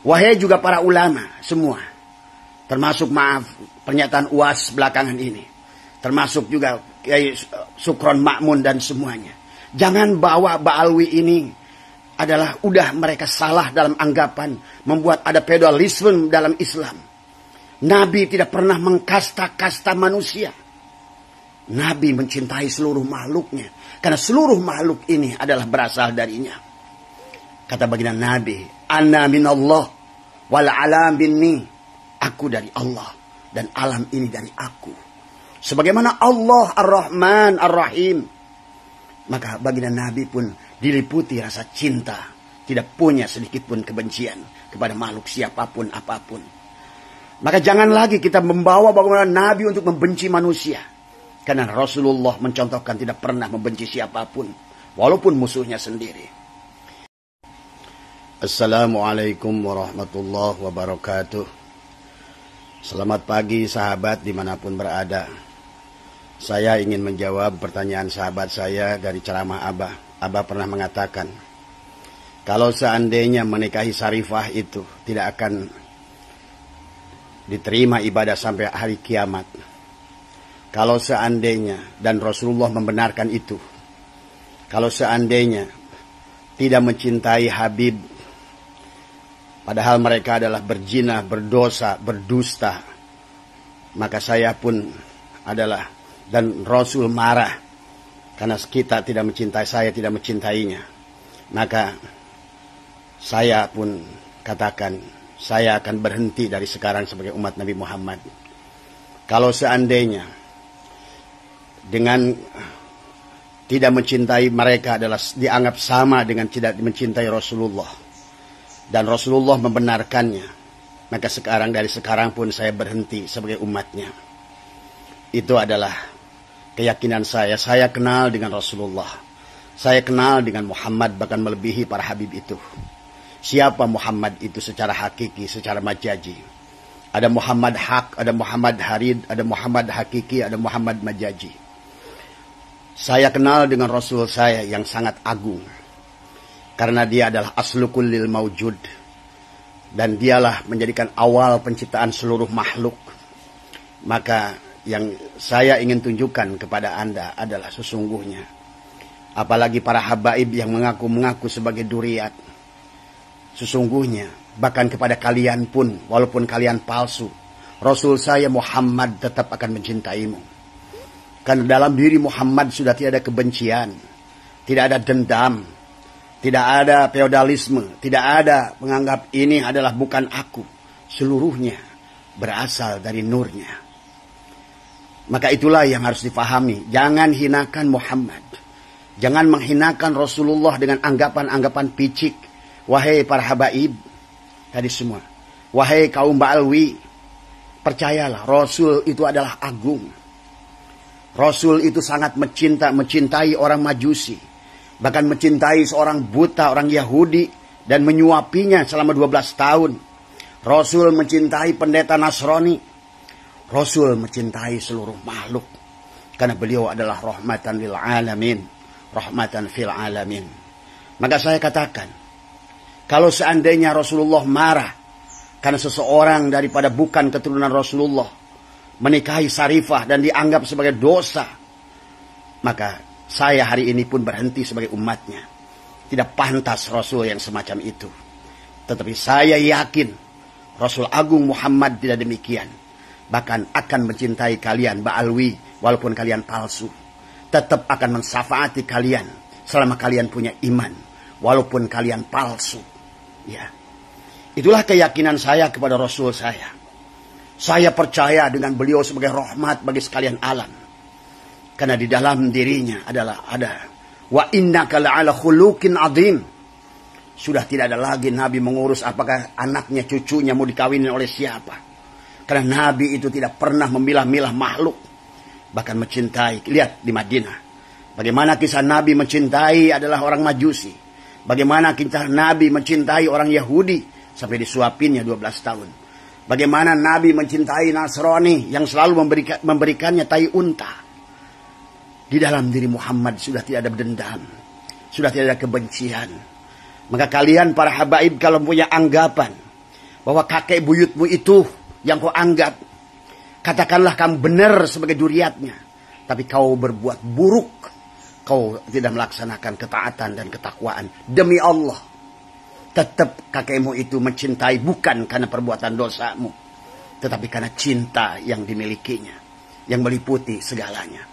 Wahai juga para ulama semua. Termasuk pernyataan UAS belakangan ini. Termasuk juga Kiai Sukron Makmun dan semuanya. Jangan bawa Ba'alwi ini adalah udah mereka salah dalam anggapan membuat ada feodalisme dalam Islam. Nabi tidak pernah mengkasta-kasta manusia. Nabi mencintai seluruh makhluknya. Karena seluruh makhluk ini adalah berasal darinya. Kata baginda Nabi, Ana minallah wal alam binni. Aku dari Allah dan alam ini dari aku. Sebagaimana Allah Ar-Rahman Ar-Rahim. Maka baginda Nabi pun diliputi rasa cinta. Tidak punya sedikit pun kebencian kepada makhluk siapapun apapun. Maka jangan lagi kita membawa bagaimana Nabi untuk membenci manusia. Karena Rasulullah mencontohkan tidak pernah membenci siapapun. Walaupun musuhnya sendiri. Assalamualaikum warahmatullahi wabarakatuh. Selamat pagi sahabat dimanapun berada. Saya ingin menjawab pertanyaan sahabat saya dari ceramah Abah. Abah pernah mengatakan, kalau seandainya menikahi Sarifah itu tidak akan diterima ibadah sampai hari kiamat. Kalau seandainya, dan Rasulullah membenarkan itu, kalau seandainya tidak mencintai Habib, padahal mereka adalah berzina, berdosa, berdusta, maka saya pun adalah, dan Rasul marah, karena kita tidak mencintai, saya tidak mencintainya, maka saya pun katakan, saya akan berhenti dari sekarang sebagai umat Nabi Muhammad. Kalau seandainya dengan tidak mencintai mereka adalah dianggap sama dengan tidak mencintai Rasulullah. Dan Rasulullah membenarkannya. Maka sekarang, dari sekarang pun saya berhenti sebagai umatnya. Itu adalah keyakinan saya. Saya kenal dengan Rasulullah. Saya kenal dengan Muhammad bahkan melebihi para Habib itu. Siapa Muhammad itu secara hakiki, secara majazi. Ada Muhammad Haq, ada Muhammad Harid, ada Muhammad Hakiki, ada Muhammad Majazi. Saya kenal dengan Rasul saya yang sangat agung. Karena dia adalah aslukul lil maujud. Dan dialah menjadikan awal penciptaan seluruh makhluk. Maka yang saya ingin tunjukkan kepada Anda adalah sesungguhnya. Apalagi para habaib yang mengaku-mengaku sebagai duriat. Sesungguhnya, bahkan kepada kalian pun, walaupun kalian palsu, Rasul saya Muhammad tetap akan mencintaimu. Karena dalam diri Muhammad sudah tidak ada kebencian, tidak ada dendam, tidak ada feodalisme, tidak ada menganggap ini adalah bukan aku. Seluruhnya berasal dari nurnya. Maka itulah yang harus difahami. Jangan hinakan Muhammad. Jangan menghinakan Rasulullah dengan anggapan-anggapan picik. Wahai para habaib, tadi semua. Wahai kaum Ba'alwi, percayalah Rasul itu adalah agung. Rasul itu sangat mencintai orang Majusi. Bahkan mencintai seorang buta, orang Yahudi. Dan menyuapinya selama 12 tahun. Rasul mencintai pendeta Nasrani. Rasul mencintai seluruh makhluk. Karena beliau adalah rahmatan lil alamin. Rahmatan fil alamin. Maka saya katakan, kalau seandainya Rasulullah marah karena seseorang daripada bukan keturunan Rasulullah menikahi Sarifah dan dianggap sebagai dosa, maka saya hari ini pun berhenti sebagai umatnya. Tidak pantas Rasul yang semacam itu. Tetapi saya yakin Rasul Agung Muhammad tidak demikian. Bahkan akan mencintai kalian Ba'alwi walaupun kalian palsu. Tetap akan mensyafaati kalian selama kalian punya iman walaupun kalian palsu. Ya. Itulah keyakinan saya kepada Rasul saya. Saya percaya dengan beliau sebagai rahmat bagi sekalian alam. Karena di dalam dirinya adalah ada. Wa innaka la'ala khuluqin azim. Sudah tidak ada lagi Nabi mengurus apakah anaknya, cucunya mau dikawinin oleh siapa. Karena Nabi itu tidak pernah memilah-milah makhluk. Bahkan mencintai. Lihat di Madinah. Bagaimana kisah Nabi mencintai adalah orang Majusi. Bagaimana kisah Nabi mencintai orang Yahudi. Sampai disuapinnya 12 tahun. Bagaimana Nabi mencintai Nasrani yang selalu memberikannya tai unta. Di dalam diri Muhammad sudah tidak ada dendam. Sudah tidak ada kebencian. Maka kalian para habaib kalau punya anggapan bahwa kakek buyutmu itu yang kau anggap, katakanlah kamu benar sebagai duriatnya, tapi kau berbuat buruk, kau tidak melaksanakan ketaatan dan ketakwaan. Demi Allah, tetap kakekmu itu mencintai bukan karena perbuatan dosamu, tetapi karena cinta yang dimilikinya, yang meliputi segalanya.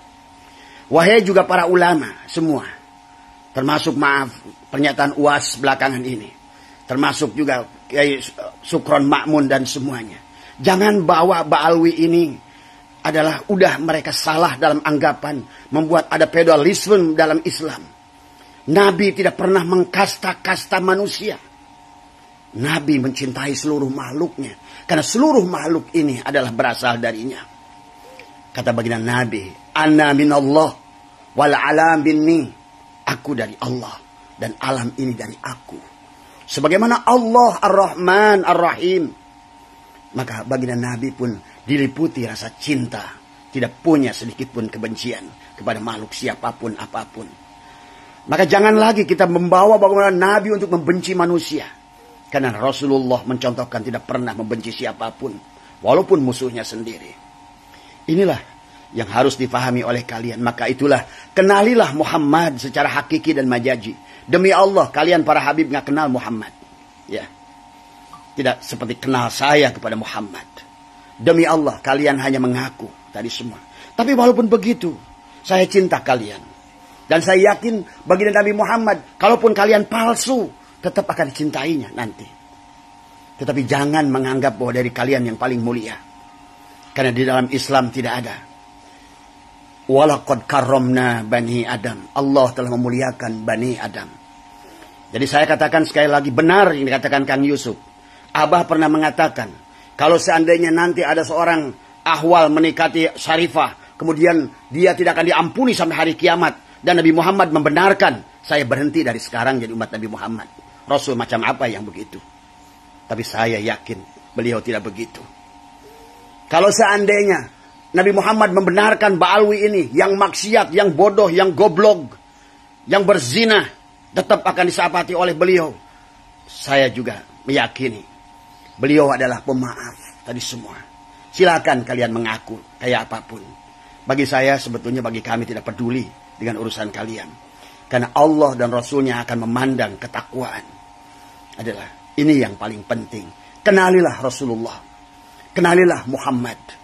Wahai juga para ulama semua, termasuk pernyataan UAS belakangan ini, termasuk juga Kiai Sukron Makmun dan semuanya. Jangan bawa Ba'alwi ini adalah udah mereka salah dalam anggapan membuat ada feodalisme dalam Islam. Nabi tidak pernah mengkasta-kasta manusia. Nabi mencintai seluruh makhluknya karena seluruh makhluk ini adalah berasal darinya. Kata baginda Nabi, "Ana minallah wal alam minni." Aku dari Allah dan alam ini dari aku. Sebagaimana Allah Ar-Rahman Ar-Rahim, maka baginda Nabi pun diliputi rasa cinta, tidak punya sedikit pun kebencian kepada makhluk siapapun apapun. Maka jangan lagi kita membawa bagaimana Nabi untuk membenci manusia, karena Rasulullah mencontohkan tidak pernah membenci siapapun, walaupun musuhnya sendiri. Inilah yang harus difahami oleh kalian. Maka itulah, kenalilah Muhammad secara hakiki dan majazi. Demi Allah, kalian para Habib nggak kenal Muhammad, ya, tidak seperti kenal saya kepada Muhammad. Demi Allah, kalian hanya mengaku tadi semua. Tapi walaupun begitu, saya cinta kalian dan saya yakin baginda Nabi Muhammad, kalaupun kalian palsu, tetap akan dicintainya nanti. Tetapi jangan menganggap bahwa dari kalian yang paling mulia, karena di dalam Islam tidak ada walaqad karramna bani Adam. Allah telah memuliakan bani Adam. Jadi saya katakan sekali lagi, benar yang dikatakan Kang Yusuf. Abah pernah mengatakan, kalau seandainya nanti ada seorang ahwal menikati Syarifah, kemudian dia tidak akan diampuni sampai hari kiamat, dan Nabi Muhammad membenarkan, saya berhenti dari sekarang jadi umat Nabi Muhammad. Rasul macam apa yang begitu? Tapi saya yakin beliau tidak begitu. Kalau seandainya Nabi Muhammad membenarkan Ba'alwi ini, yang maksiat, yang bodoh, yang goblok, yang berzina, tetap akan disapati oleh beliau. Saya juga meyakini beliau adalah pemaaf tadi semua. Silakan kalian mengaku kayak apapun. Bagi saya sebetulnya, bagi kami tidak peduli dengan urusan kalian. Karena Allah dan Rasulnya akan memandang ketakwaan. Adalah ini yang paling penting. Kenalilah Rasulullah. Kenalilah Muhammad.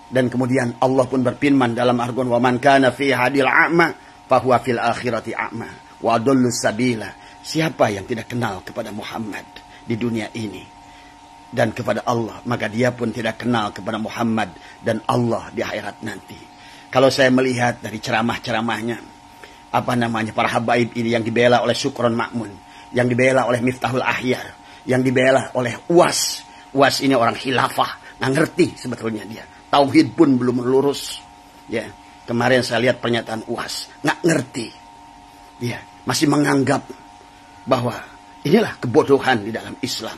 Dan kemudian Allah pun berfirman dalam Al-Qur'an, "Wa man kana fi hadil a'ma fa huwa fil akhirati a'ma wa adallu sabila." Siapa yang tidak kenal kepada Muhammad di dunia ini dan kepada Allah, maka dia pun tidak kenal kepada Muhammad dan Allah di akhirat nanti. Kalau saya melihat dari ceramah-ceramahnya, para habaib ini yang dibela oleh Sukron Makmun, yang dibela oleh Miftahul Ahyar, yang dibela oleh UAS. UAS ini orang khilafah, nggak ngerti sebetulnya dia. Tauhid pun belum lurus. Ya, kemarin saya lihat pernyataan UAS, nggak ngerti. Ya, masih menganggap bahwa inilah kebodohan di dalam Islam.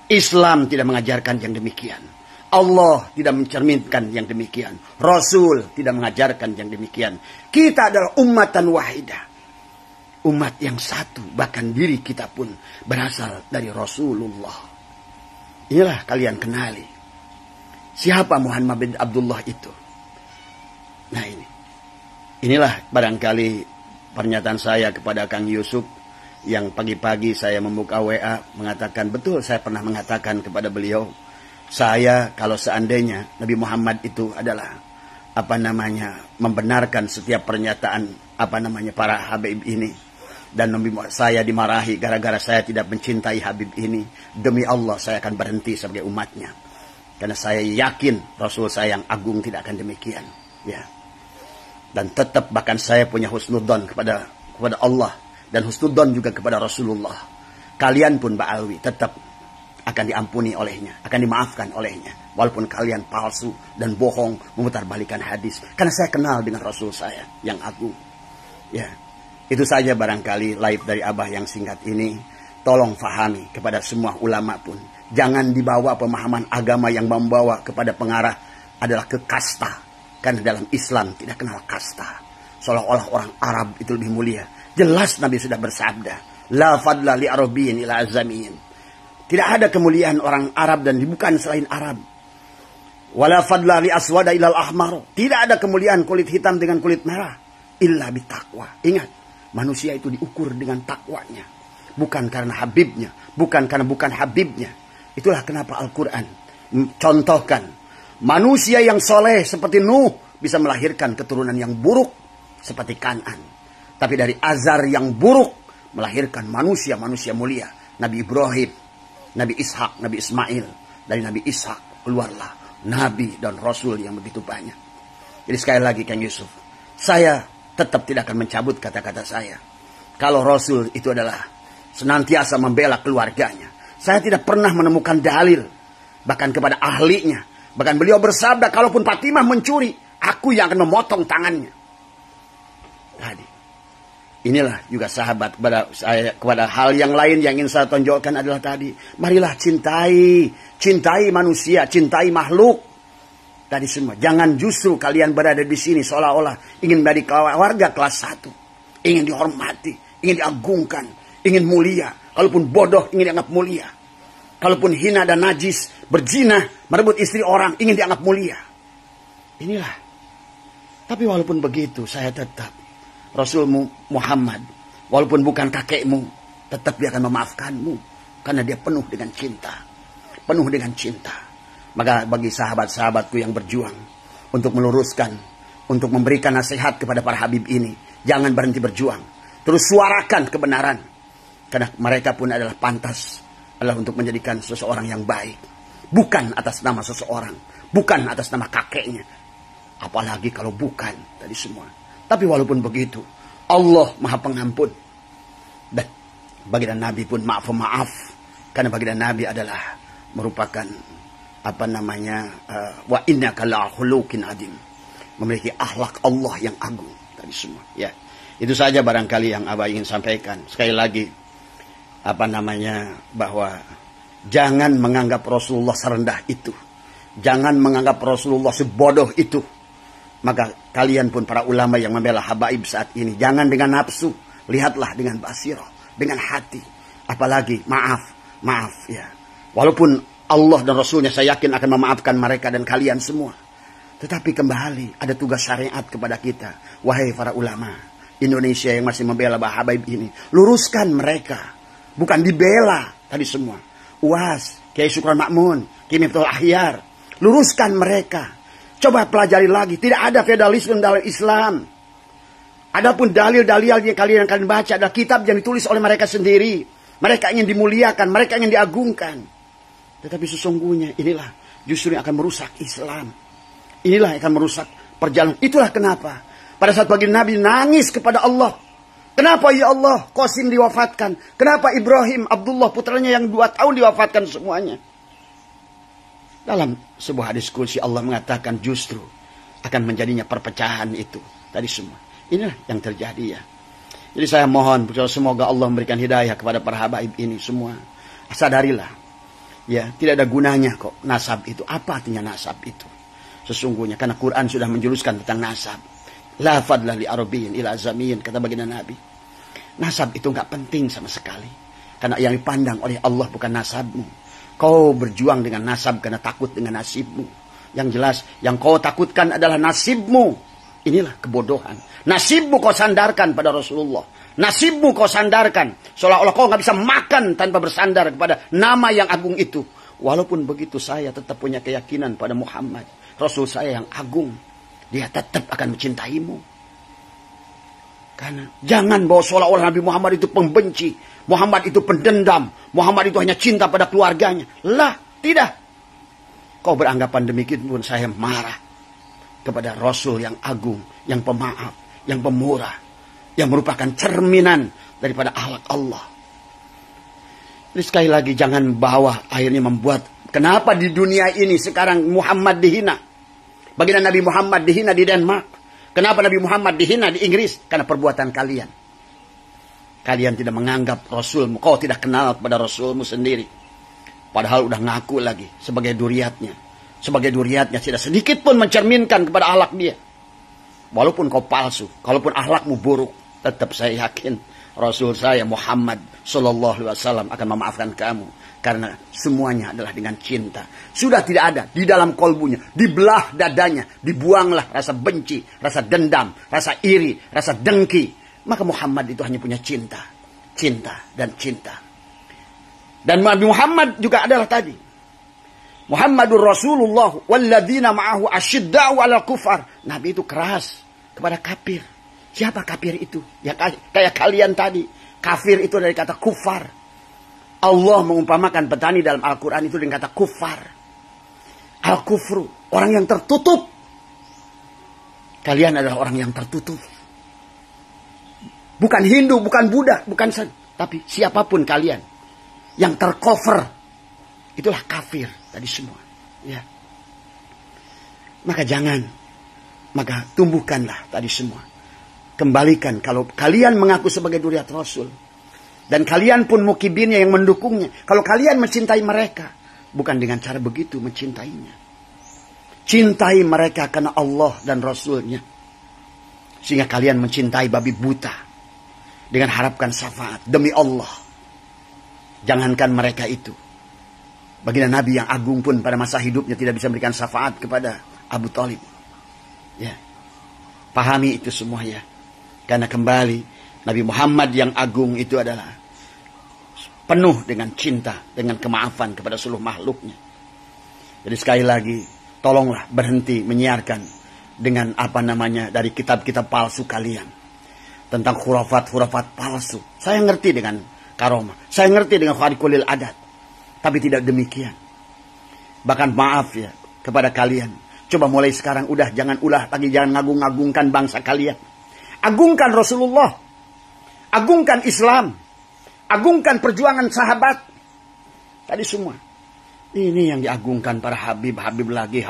Islam tidak mengajarkan yang demikian. Allah tidak mencerminkan yang demikian. Rasul tidak mengajarkan yang demikian. Kita adalah ummatan wahidah. Umat yang satu, bahkan diri kita pun berasal dari Rasulullah. Inilah kalian kenali. Siapa Muhammad bin Abdullah itu? Nah inilah barangkali pernyataan saya kepada Kang Yusuf, yang pagi-pagi saya membuka WA mengatakan, betul saya pernah mengatakan kepada beliau, saya kalau seandainya Nabi Muhammad itu adalah membenarkan setiap pernyataan para Habib ini, dan saya dimarahi gara-gara saya tidak mencintai Habib ini, demi Allah saya akan berhenti sebagai umatnya. Karena saya yakin Rasul saya yang agung tidak akan demikian. Ya. Dan tetap bahkan saya punya husnudzon kepada Allah. Dan husnudzon juga kepada Rasulullah. Kalian pun Ba'alwi tetap akan diampuni olehnya. Akan dimaafkan olehnya. Walaupun kalian palsu dan bohong memutarbalikkan hadis. Karena saya kenal dengan Rasul saya yang agung. Ya. Itu saja barangkali live dari Abah yang singkat ini. Tolong fahami kepada semua ulama pun. Jangan dibawa pemahaman agama yang membawa kepada pengarah adalah ke kasta. Karena dalam Islam tidak kenal kasta. Seolah-olah orang Arab itu lebih mulia. Jelas Nabi sudah bersabda, la fadla li arabiyyin ila azamiyin. Tidak ada kemuliaan orang Arab dan bukan selain Arab. Wala fadla li aswada ilal ahmar. Tidak ada kemuliaan kulit hitam dengan kulit merah. Illa bitaqwa. Ingat, manusia itu diukur dengan takwanya. Bukan karena Habibnya. Bukan karena bukan Habibnya. Itulah kenapa Al-Quran contohkan. Manusia yang soleh seperti Nuh bisa melahirkan keturunan yang buruk seperti Kan'an. Tapi dari azar yang buruk melahirkan manusia-manusia mulia. Nabi Ibrahim, Nabi Ishak, Nabi Ismail. Dari Nabi Ishak keluarlah Nabi dan Rasul yang begitu banyak. Jadi sekali lagi Kang Yusuf, saya tetap tidak akan mencabut kata-kata saya. Kalau Rasul itu adalah senantiasa membela keluarganya. Saya tidak pernah menemukan dalil. Bahkan kepada ahlinya. Bahkan beliau bersabda, kalaupun Fatimah mencuri, aku yang akan memotong tangannya. Tadi. Inilah juga sahabat kepada hal yang lain yang ingin saya tonjolkan adalah tadi. Marilah cintai manusia, cintai makhluk. Tadi semua. Jangan justru kalian berada di sini seolah-olah ingin menjadi warga kelas 1. Ingin dihormati, ingin diagungkan, ingin mulia. Kalaupun bodoh ingin dianggap mulia. Kalaupun hina dan najis, berzina, merebut istri orang, ingin dianggap mulia. Inilah. Tapi walaupun begitu, saya tetap Rasulmu Muhammad, walaupun bukan kakekmu, tetap dia akan memaafkanmu. Karena dia penuh dengan cinta. Penuh dengan cinta. Maka bagi sahabat-sahabatku yang berjuang untuk meluruskan, untuk memberikan nasihat kepada para Habib ini, jangan berhenti berjuang. Terus suarakan kebenaran. Karena mereka pun adalah pantas, adalah untuk menjadikan seseorang yang baik. Bukan atas nama seseorang. Bukan atas nama kakeknya. Apalagi kalau bukan tadi semua. Tapi walaupun begitu, Allah Maha Pengampun. Dan baginda Nabi pun maaf. Karena baginda Nabi adalah merupakan wa innaka la khuluqin adim. Memiliki akhlak Allah yang agung tadi semua. Ya. Itu saja barangkali yang Abah ingin sampaikan. Sekali lagi bahwa jangan menganggap Rasulullah serendah itu. Jangan menganggap Rasulullah sebodoh itu. Maka kalian pun para ulama yang membela habaib saat ini, jangan dengan nafsu, lihatlah dengan basirah, dengan hati. Apalagi maaf ya. Walaupun Allah dan Rasulnya saya yakin akan memaafkan mereka dan kalian semua. Tetapi kembali ada tugas syariat kepada kita. Wahai para ulama Indonesia yang masih membela habaib ini, luruskan mereka, bukan dibela tadi semua. UAS, Kiai Syukran Makmun, Kiai Miftahul Ahyar, luruskan mereka. Coba pelajari lagi. Tidak ada feodalisme dalam Islam. Adapun dalil-dalil yang kalian baca adalah kitab yang ditulis oleh mereka sendiri. Mereka ingin dimuliakan. Mereka ingin diagungkan. Tetapi sesungguhnya inilah justru yang akan merusak Islam. Inilah yang akan merusak perjalanan. Itulah kenapa pada saat baginda Nabi nangis kepada Allah. Kenapa ya Allah Qasim diwafatkan? Kenapa Ibrahim, Abdullah putranya yang 2 tahun diwafatkan semuanya? Dalam sebuah diskusi Allah mengatakan justru akan menjadinya perpecahan itu. Tadi semua. Inilah yang terjadi ya. Jadi saya mohon semoga Allah memberikan hidayah kepada para habaib ini semua. Sadarilah. Ya, tidak ada gunanya kok nasab itu. Apa artinya nasab itu? Sesungguhnya karena Quran sudah menjelaskan tentang nasab. La fadla li arabiyyin ila azamiyin, kata baginda Nabi. Nasab itu enggak penting sama sekali. Karena yang dipandang oleh Allah bukan nasabmu. Kau berjuang dengan nasab karena takut dengan nasibmu. Yang jelas, yang kau takutkan adalah nasibmu. Inilah kebodohan. Nasibmu kau sandarkan pada Rasulullah. Nasibmu kau sandarkan. Seolah-olah kau nggak bisa makan tanpa bersandar kepada nama yang agung itu. Walaupun begitu saya tetap punya keyakinan pada Muhammad. Rasul saya yang agung. Dia tetap akan mencintaimu. Karena jangan bawa seolah-olah Nabi Muhammad itu pembenci. Muhammad itu pendendam. Muhammad itu hanya cinta pada keluarganya. Lah, tidak. Kau beranggapan demikian pun saya marah kepada Rasul yang agung, yang pemaaf, yang pemurah, yang merupakan cerminan daripada akhlak Allah. Jadi sekali lagi jangan bawa akhirnya membuat kenapa di dunia ini sekarang Muhammad dihina. Baginda Nabi Muhammad dihina di Denmark. Kenapa Nabi Muhammad dihina di Inggris? Karena perbuatan kalian. Kalian tidak menganggap Rasulmu. Kau tidak kenal kepada Rasulmu sendiri. Padahal udah ngaku lagi sebagai duriatnya. Sebagai duriatnya tidak sedikit pun mencerminkan kepada akhlak dia. Walaupun kau palsu. Kalaupun akhlakmu buruk. Tetap saya yakin Rasul saya Muhammad sallallahu alaihi wasallam akan memaafkan kamu. Karena semuanya adalah dengan cinta. Sudah tidak ada di dalam kolbunya. Dibelah dadanya. Dibuanglah rasa benci, rasa dendam, rasa iri, rasa dengki. Maka Muhammad itu hanya punya cinta. Cinta dan cinta. Dan Nabi Muhammad juga adalah tadi. Muhammadur Rasulullah walladzina ma'ahu asyidda'u 'alal kufar. Nabi itu keras kepada kafir. Siapa kafir itu? Ya kayak kalian tadi. Kafir itu dari kata kufar. Allah mengumpamakan petani dalam Al-Quran itu dengan kata kufar. Al-kufru, orang yang tertutup. Kalian adalah orang yang tertutup. Bukan Hindu, bukan Buddha, bukan tapi siapapun kalian yang tercover, itulah kafir tadi semua. Ya. Maka maka tumbuhkanlah tadi semua. Kembalikan kalau kalian mengaku sebagai dzurriyyat Rasul. Dan kalian pun mukibinnya yang mendukungnya. Kalau kalian mencintai mereka. Bukan dengan cara begitu mencintainya. Cintai mereka karena Allah dan Rasulnya. Sehingga kalian mencintai babi buta. Dengan harapkan syafaat. Demi Allah. Jangankan mereka itu. Baginda Nabi yang agung pun pada masa hidupnya tidak bisa memberikan syafaat kepada Abu Thalib. Ya. Pahami itu semua ya. Karena kembali Nabi Muhammad yang agung itu adalah penuh dengan cinta, dengan kemaafan kepada seluruh makhluknya. Jadi sekali lagi, tolonglah berhenti menyiarkan dengan dari kitab-kitab palsu kalian. Tentang khurafat-khurafat palsu. Saya ngerti dengan karomah. Saya ngerti dengan khariqulil adat. Tapi tidak demikian. Bahkan maaf ya kepada kalian. Coba mulai sekarang jangan ngagung-ngagungkan bangsa kalian. Agungkan Rasulullah. Agungkan Islam. Agungkan perjuangan sahabat. Tadi semua. Ini yang diagungkan para Habib lagi.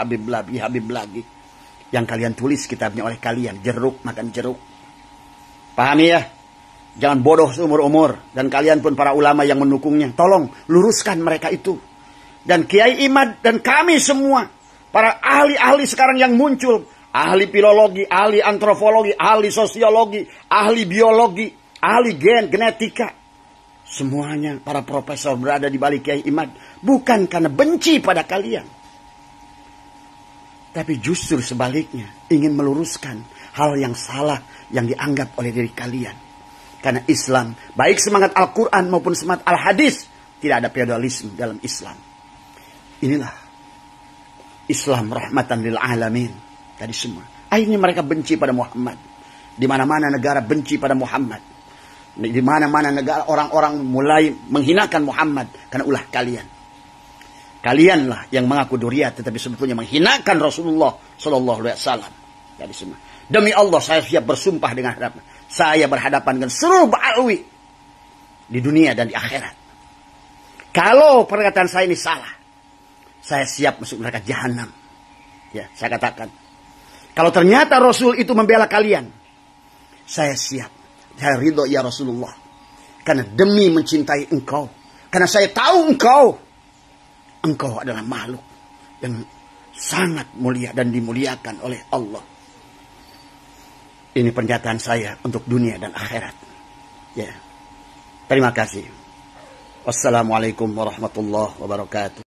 Yang kalian tulis kitabnya oleh kalian. Jeruk makan jeruk. Pahami ya? Jangan bodoh seumur-umur. Dan kalian pun para ulama yang mendukungnya. Tolong luruskan mereka itu. Dan Kiai Imad dan kami semua. Para ahli-ahli sekarang yang muncul. Ahli filologi, ahli antropologi, ahli sosiologi, ahli biologi, ahli genetika. Semuanya para profesor berada di balik Kiai Imad. Bukan karena benci pada kalian. Tapi justru sebaliknya. Ingin meluruskan hal yang salah yang dianggap oleh diri kalian. Karena Islam, baik semangat Al-Quran maupun semangat Al-Hadis. Tidak ada feodalisme dalam Islam. Inilah Islam rahmatan lil alamin. Tadi semua. Akhirnya mereka benci pada Muhammad. Di mana-mana negara benci pada Muhammad. Di mana-mana negara orang-orang mulai menghinakan Muhammad karena ulah kalian. Kalianlah yang mengaku dzurriyyat tetapi sebetulnya menghinakan Rasulullah sallallahu alaihi wasallam. Jadi semua. Demi Allah saya siap bersumpah dengan hadapan. Saya berhadapan dengan seluruh ba'alwi di dunia dan di akhirat. Kalau perkataan saya ini salah, saya siap masuk neraka jahanam. Ya, saya katakan. Kalau ternyata Rasul itu membela kalian, saya siap. Saya ridho ya Rasulullah. Karena demi mencintai engkau. Karena saya tahu engkau adalah makhluk yang sangat mulia dan dimuliakan oleh Allah. Ini pernyataan saya untuk dunia dan akhirat. Ya. Terima kasih. Wassalamualaikum warahmatullahi wabarakatuh.